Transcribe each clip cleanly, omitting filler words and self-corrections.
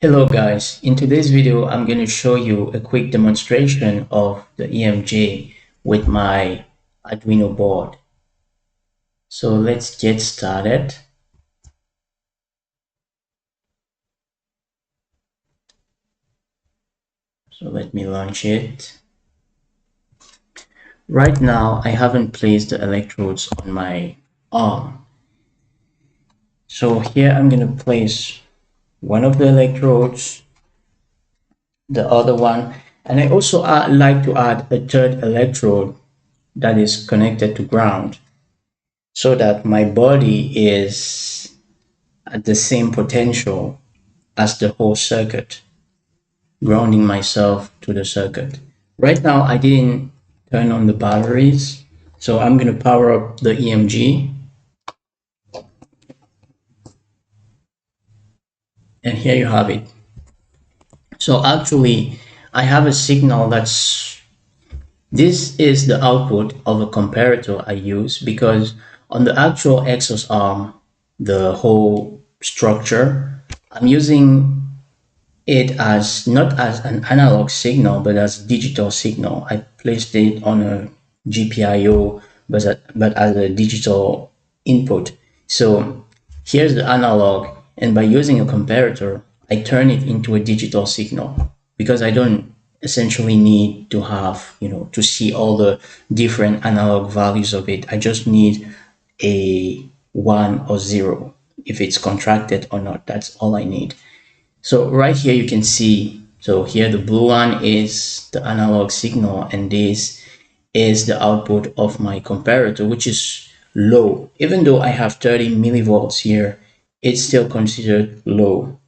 Hello guys, in today's video I'm going to show you a quick demonstration of the EMG with my Arduino board. So let's get started. So let me launch it. Right now I haven't placed the electrodes on my arm. So here I'm going to place one of the electrodes, the other one, and I also like to add a third electrode that is connected to ground, so that my body is at the same potential as the whole circuit, grounding myself to the circuit. Right now, I didn't turn on the batteries, so I'm going to power up the EMG. And here you have it. So actually, I have a signal this is the output of a comparator I use, because on the actual exhaust arm, the whole structure, I'm using it as not as an analog signal but as digital signal. I placed it on a GPIO but as a digital input. So here's the analog, and by using a comparator I turn it into a digital signal, because I don't essentially need to have, to see all the different analog values of it. I just need a 1 or 0, if it's contracted or not. That's all I need. So right here you can see, so here the blue one is the analog signal, and this is the output of my comparator, which is low. Even though I have 30 millivolts here, it's still considered low.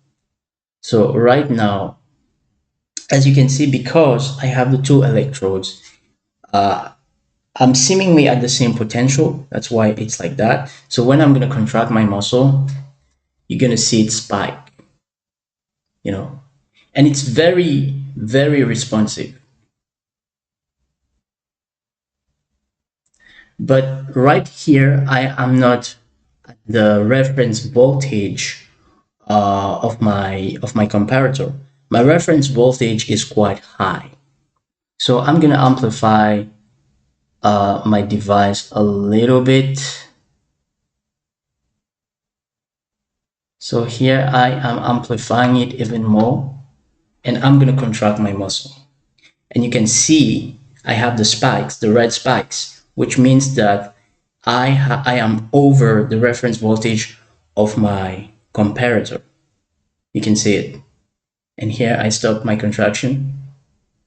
So right now, as you can see, because I have the two electrodes, I'm seemingly at the same potential. That's why it's like that. So when I'm going to contract my muscle, you're going to see it spike, and it's very, very responsive. But right here, I am not at the reference voltage of my comparator. My reference voltage is quite high. So I'm going to amplify my device a little bit. So here I am amplifying it even more, and I'm going to contract my muscle. And you can see I have the spikes, the red spikes, which means that I am over the reference voltage of my comparator. You can see it. And here I stop my contraction,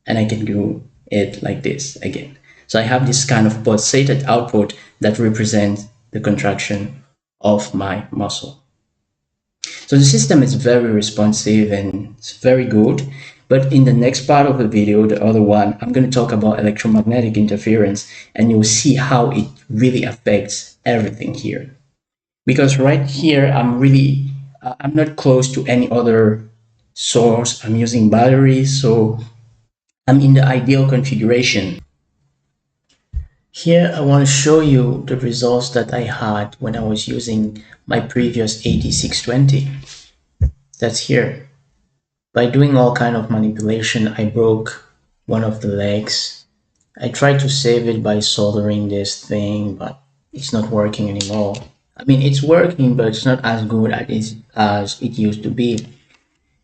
and I can do it like this again. So I have this kind of pulsated output that represents the contraction of my muscle. So the system is very responsive and it's very good. But in the next part of the video, the other one, I'm going to talk about electromagnetic interference, and you'll see how it really affects everything here. Because right here, I'm not close to any other source. I'm using batteries, so I'm in the ideal configuration. Here, I want to show you the results that I had when I was using my previous 8620. That's here. By doing all kind of manipulation, I broke one of the legs. I tried to save it by soldering this thing, but it's not working anymore. I mean, it's working, but it's not as good as it used to be.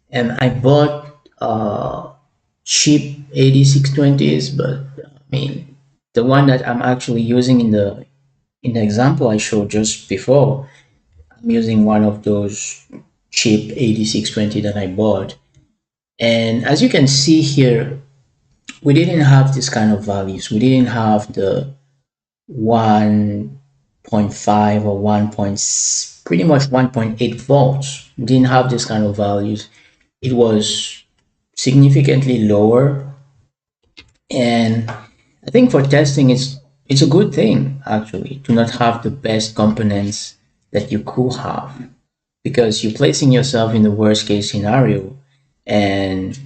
And I bought cheap 8620s, but I mean, the one that I'm actually using in the example I showed just before, I'm using one of those cheap 8620 that I bought. And as you can see here, we didn't have this kind of values. We didn't have the 1.5 or 1. Pretty much 1.8 volts. We didn't have this kind of values. It was significantly lower. And I think for testing, it's a good thing, actually, to not have the best components that you could have, because you're placing yourself in the worst case scenario, and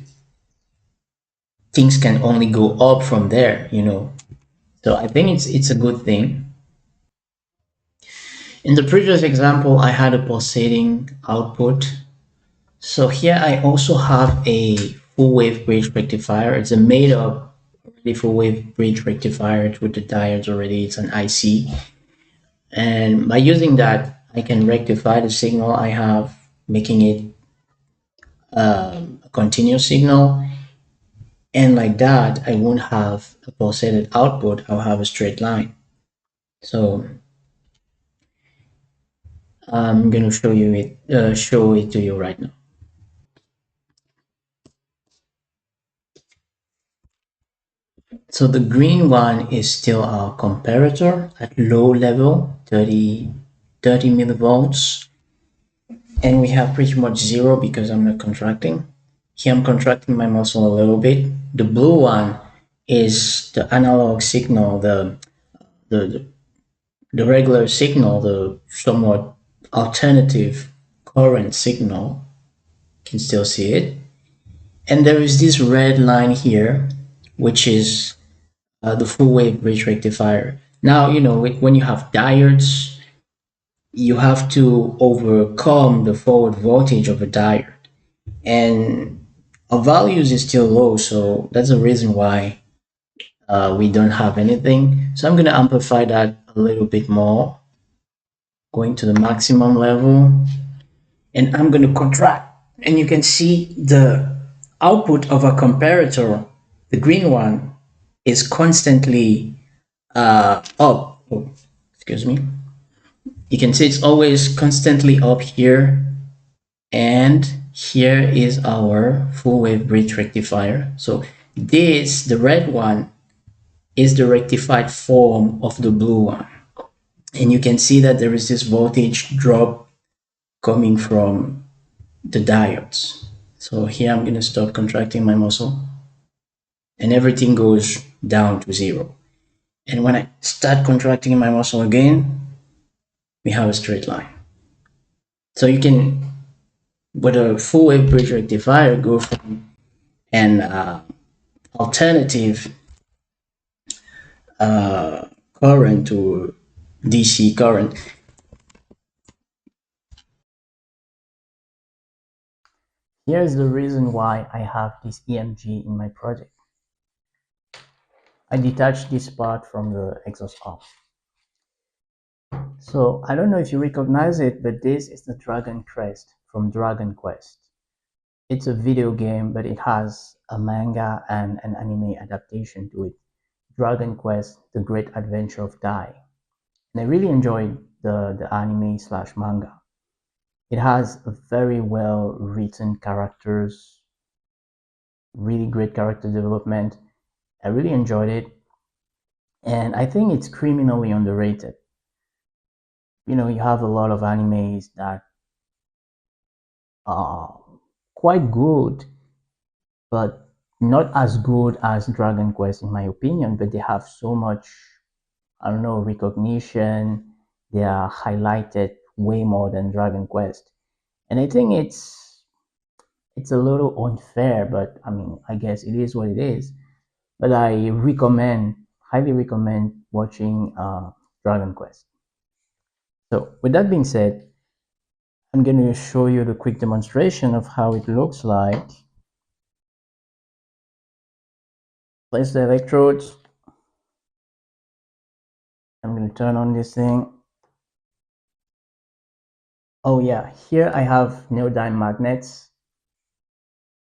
things can only go up from there, So I think it's a good thing. In the previous example, I had a pulsating output. So here I also have a full wave bridge rectifier. It's a made up already full wave bridge rectifier with the diodes already. It's an IC. And by using that, I can rectify the signal I have, making it a continuous signal. And like that, I won't have a pulsated output. I'll have a straight line. So I'm going to show it to you right now. So the green one is still our comparator at low level, 30 millivolts. And we have pretty much zero because I'm not contracting. Here I'm contracting my muscle a little bit. The blue one is the analog signal, the, the regular signal, the somewhat alternative current signal. You can still see it. And there is this red line here, which is the full wave bridge rectifier. Now, when you have diodes, you have to overcome the forward voltage of a diode. And our values is still low, so that's the reason why we don't have anything. So I'm going to amplify that a little bit more, going to the maximum level, and I'm going to contract. And you can see the output of a comparator, the green one, is constantly up. Oh, excuse me. You can see it's always constantly up here, and here is our full wave bridge rectifier. So this, the red one, is the rectified form of the blue one. And you can see that there is this voltage drop coming from the diodes. So here I'm going to stop contracting my muscle, and everything goes down to zero. And when I start contracting my muscle again, we have a straight line. So you can, with a full wave bridge rectifier, go from an alternative current to DC current. Here's the reason why I have this EMG in my project. I detached this part from the exhaust arm. So I don't know if you recognize it, but this is the Dragon Crest from Dragon Quest. It's a video game, but it has a manga and an anime adaptation to it. Dragon Quest, The Great Adventure of Dai. And I really enjoyed the anime slash manga. It has a very well written characters, really great character development. I really enjoyed it. And I think it's criminally underrated. You have a lot of animes that are quite good, but not as good as Dragon Quest, in my opinion. But they have so much, I don't know, recognition. They are highlighted way more than Dragon Quest. And I think it's a little unfair, but I mean, I guess it is what it is. But I highly recommend watching Dragon Quest. So with that being said, I'm going to show you the quick demonstration of how it looks like. Place the electrodes. I'm going to turn on this thing. Oh yeah, here I have neodyme magnets,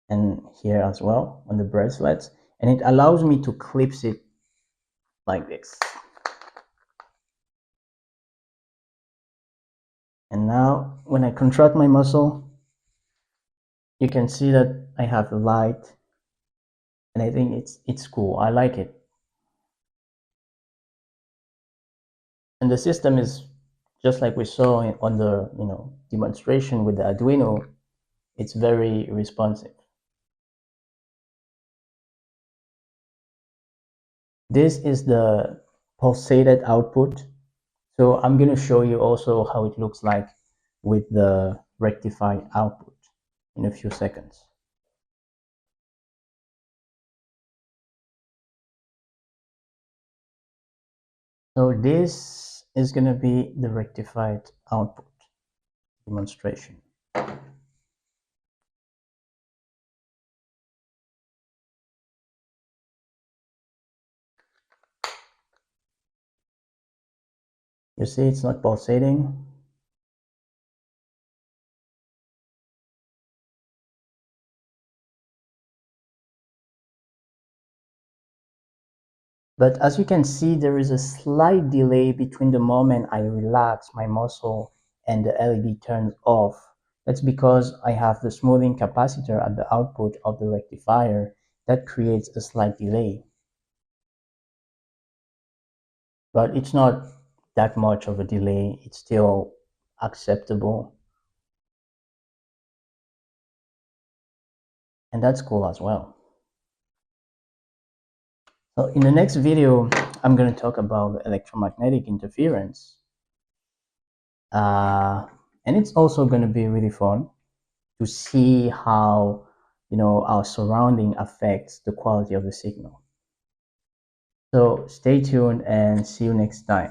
and here as well on the bracelets, and it allows me to clip it like this. And now when I contract my muscle, you can see that I have a light, and I think it's cool. I like it. And the system is just like we saw on the demonstration with the Arduino. It's very responsive. This is the pulsated output. So I'm going to show you also how it looks like with the rectified output in a few seconds. So this is going to be the rectified output demonstration. You see, it's not pulsating. But as you can see, there is a slight delay between the moment I relax my muscle and the LED turns off. That's because I have the smoothing capacitor at the output of the rectifier that creates a slight delay. But it's not that much of a delay. It's still acceptable. And that's cool as well. So in the next video, I'm going to talk about electromagnetic interference. And it's also going to be really fun to see how our surrounding affects the quality of the signal. So stay tuned and see you next time.